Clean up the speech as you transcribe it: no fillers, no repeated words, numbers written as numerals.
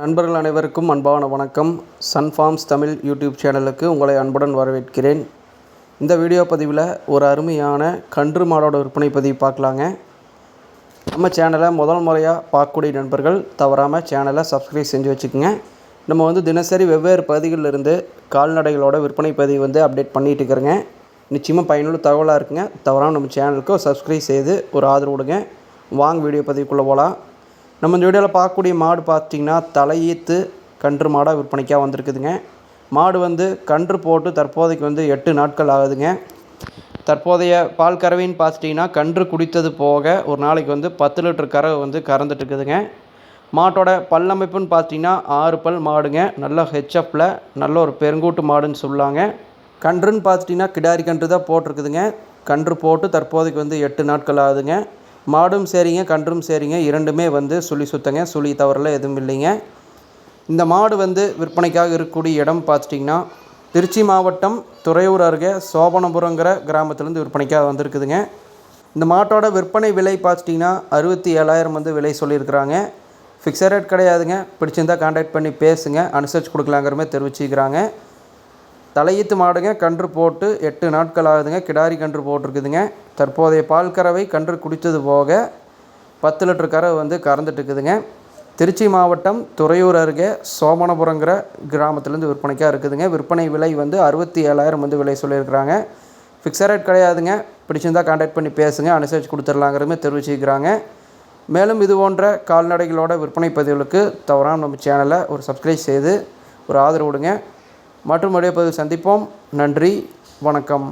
நண்பர்கள் அனைவருக்கும் அன்பான வணக்கம். சன் ஃபார்ம்ஸ் தமிழ் யூடியூப் சேனலுக்கு உங்களை அன்புடன் வரவேற்கிறேன். இந்த வீடியோ பதிவில் ஒரு அருமையான கன்று மாடோட விற்பனை பதிவு பார்க்கலாங்க. நம்ம சேனலை முதல் முறையாக பார்க்கக்கூடிய நண்பர்கள் தவறாமல் சேனலை சப்ஸ்கிரைப் செஞ்சு வச்சுக்கோங்க. நம்ம தினசரி வெவ்வேறு பகுதிகளிலிருந்து கால்நடைகளோட விற்பனை பதிவு அப்டேட் பண்ணிகிட்டு இருக்கிறேங்க. நிச்சயமாக பயனுள்ள தகவலாக இருக்குங்க. தவறாமல் நம்ம சேனலுக்கு சப்ஸ்கிரைப் செய்து ஒரு ஆதரவு கொடுங்க. வாங்க வீடியோ பதிவுக்குள்ளே போகலாம். நம்ம இந்த வீடியோவில் பார்க்கக்கூடிய மாடு பார்த்திங்கன்னா தலையீத்து கன்று மாடாக விற்பனைக்காக வந்திருக்குதுங்க. மாடு கன்று போட்டு தற்போதைக்கு 8 நாட்கள் ஆகுதுங்க. தற்போதைய பால் கறவைன்னு பார்த்துட்டிங்கன்னா கன்று குடித்தது போக ஒரு நாளைக்கு 10 லிட்டர் கறவை கறந்துட்டு இருக்குதுங்க. மாட்டோட பல்லமைப்புன்னு பார்த்திங்கன்னா 6 பல் மாடுங்க. நல்ல ஹெச்எஃப்பில் நல்ல ஒரு பெருங்கூட்டு மாடுன்னு சொல்லாங்க. கன்றுன்னு பார்த்துட்டிங்கன்னா கிடாரி கன்று தான் போட்டிருக்குதுங்க. கன்று போட்டு தற்போதைக்கு 8 நாட்கள் ஆகுதுங்க. மாடும் சரிங்க, கன்றும் சரிங்க, இரண்டுமே சுழி சுத்தங்க, சுழி தவறலாம் எதுவும் இல்லைங்க. இந்த மாடு விற்பனைக்காக இருக்கக்கூடிய இடம் பார்த்துட்டிங்கன்னா திருச்சி மாவட்டம் துறையூர் அருகே சோபனபுரங்கிற கிராமத்துலேருந்து விற்பனைக்காக வந்திருக்குதுங்க. இந்த மாட்டோட விற்பனை விலை பார்த்துட்டிங்கன்னா 67,000 விலை சொல்லியிருக்கிறாங்க. ஃபிக்ஸட் ரேட் கிடையாதுங்க. பிடிச்சிருந்தால் கான்டாக்ட் பண்ணி பேசுங்க, அனுசரித்து கொடுக்கலாங்கிற மாதிரி தெரிவிச்சுக்கிறாங்க. தலையீத்து மாடுங்க, கன்று போட்டு 8 நாட்கள் ஆகுதுங்க. கிடாரி கன்று போட்டிருக்குதுங்க. தற்போதைய பால் கறவை கன்று குடித்தது போக 10 லிட்டர் கறவை கறந்துட்டு இருக்குதுங்க. திருச்சி மாவட்டம் துறையூர் அருகே சோமனபுரங்கிற கிராமத்துலேருந்து விற்பனைக்காக இருக்குதுங்க. விற்பனை விலை 67,000 விலை சொல்லியிருக்கிறாங்க. ஃபிக்ஸட் ரேட் கிடையாதுங்க. பிடிச்சிருந்தால் கான்டாக்ட் பண்ணி பேசுங்க, அனுசரித்து கொடுத்துடலாங்கிறமே தெரிவிச்சுக்கிறாங்க. மேலும் இது போன்ற கால்நடைகளோட விற்பனை பதிவுகளுக்கு தவறாமல் நம்ம சேனலை ஒரு சப்ஸ்கிரைப் செய்து ஒரு ஆதரவு கொடுங்க. மற்றும் வீடியோ பதிவு சந்திப்போம். நன்றி, வணக்கம்.